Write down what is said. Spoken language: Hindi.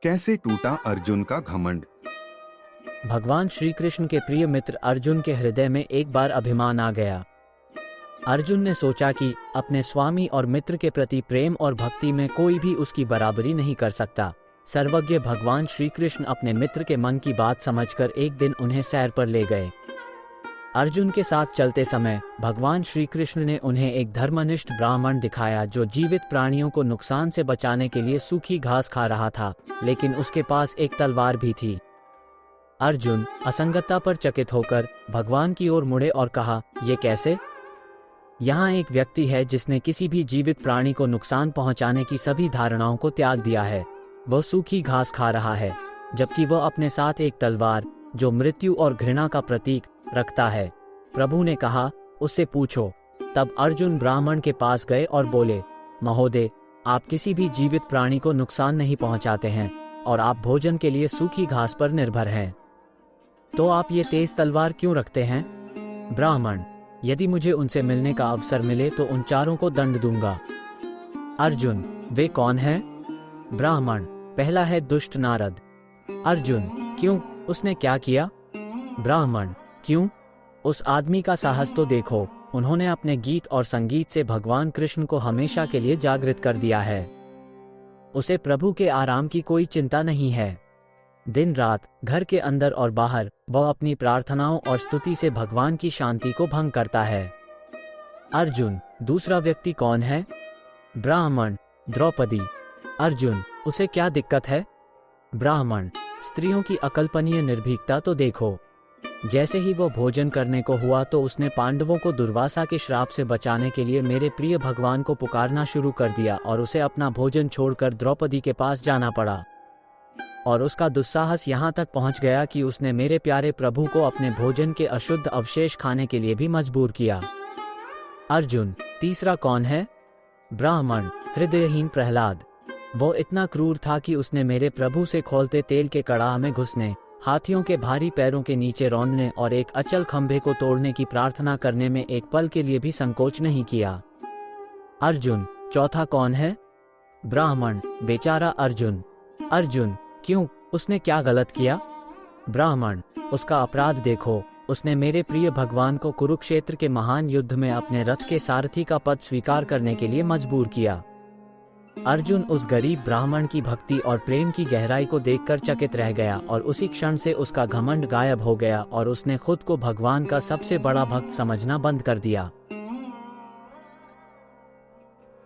कैसे टूटा अर्जुन का घमंड। भगवान श्री कृष्ण के प्रिय मित्र अर्जुन के हृदय में एक बार अभिमान आ गया। अर्जुन ने सोचा कि अपने स्वामी और मित्र के प्रति प्रेम और भक्ति में कोई भी उसकी बराबरी नहीं कर सकता। सर्वज्ञ भगवान श्री कृष्ण अपने मित्र के मन की बात समझकर एक दिन उन्हें सैर पर ले गए। अर्जुन के साथ चलते समय भगवान श्री कृष्ण ने उन्हें एक धर्मनिष्ठ ब्राह्मण दिखाया जो जीवित प्राणियों को नुकसान से बचाने के लिए सूखी घास खा रहा था, लेकिन उसके पास एक तलवार भी थी। अर्जुन असंगतता पर चकित होकर भगवान की ओर मुड़े और कहा, ये कैसे? यहाँ एक व्यक्ति है जिसने किसी भी जीवित प्राणी को नुकसान पहुँचाने की सभी धारणाओं को त्याग दिया है। वह सूखी घास खा रहा है, जबकि वह अपने साथ एक तलवार जो मृत्यु और घृणा का प्रतीक रखता है। प्रभु ने कहा, उससे पूछो। तब अर्जुन ब्राह्मण के पास गए और बोले, महोदय, आप किसी भी जीवित प्राणी को नुकसान नहीं पहुंचाते हैं और आप भोजन के लिए सूखी घास पर निर्भर हैं। तो आप ये तेज तलवार क्यों रखते हैं? ब्राह्मण, यदि मुझे उनसे मिलने का अवसर मिले तो उन चारों को दंड दूंगा। अर्जुन, वे कौन हैं? ब्राह्मण, पहला है दुष्ट नारद। अर्जुन, क्यों, उसने क्या किया? ब्राह्मण, क्यों? उस आदमी का साहस तो देखो, उन्होंने अपने गीत और संगीत से भगवान कृष्ण को हमेशा के लिए जागृत कर दिया है। उसे प्रभु के आराम की कोई चिंता नहीं है। दिन रात, घर के अंदर और बाहर, वह अपनी प्रार्थनाओं और स्तुति से भगवान की शांति को भंग करता है। अर्जुन, दूसरा व्यक्ति कौन है? ब्राह्मण, द्रौपदी। अर्जुन, उसे क्या दिक्कत है? ब्राह्मण, स्त्रियों की अकल्पनीय निर्भीकता तो देखो। जैसे ही वो भोजन करने को हुआ तो उसने पांडवों को दुर्वासा के श्राप से बचाने के लिए मेरे प्रिय भगवान को पुकारना शुरू कर दिया और उसे अपना भोजन छोड़कर द्रौपदी के पास जाना पड़ा। और उसका दुस्साहस यहाँ तक पहुँच गया कि उसने मेरे प्यारे प्रभु को अपने भोजन के अशुद्ध अवशेष खाने के लिए भी मजबूर किया। अर्जुन, तीसरा कौन है? ब्राह्मण, हृदयहीन प्रहलाद। वो इतना क्रूर था कि उसने मेरे प्रभु से खौलते तेल के कड़ाह में घुसने, हाथियों के भारी पैरों के नीचे रौंदने और एक अचल खंभे को तोड़ने की प्रार्थना करने में एक पल के लिए भी संकोच नहीं किया। अर्जुन, चौथा कौन है? ब्राह्मण, बेचारा अर्जुन। अर्जुन, क्यों, उसने क्या गलत किया? ब्राह्मण, उसका अपराध देखो, उसने मेरे प्रिय भगवान को कुरुक्षेत्र के महान युद्ध में अपने रथ के सारथी का पद स्वीकार करने के लिए मजबूर किया। अर्जुन उस गरीब ब्राह्मण की भक्ति और प्रेम की गहराई को देखकर चकित रह गया और उसी क्षण से उसका घमंड गायब हो गया और उसने खुद को भगवान का सबसे बड़ा भक्त समझना बंद कर दिया।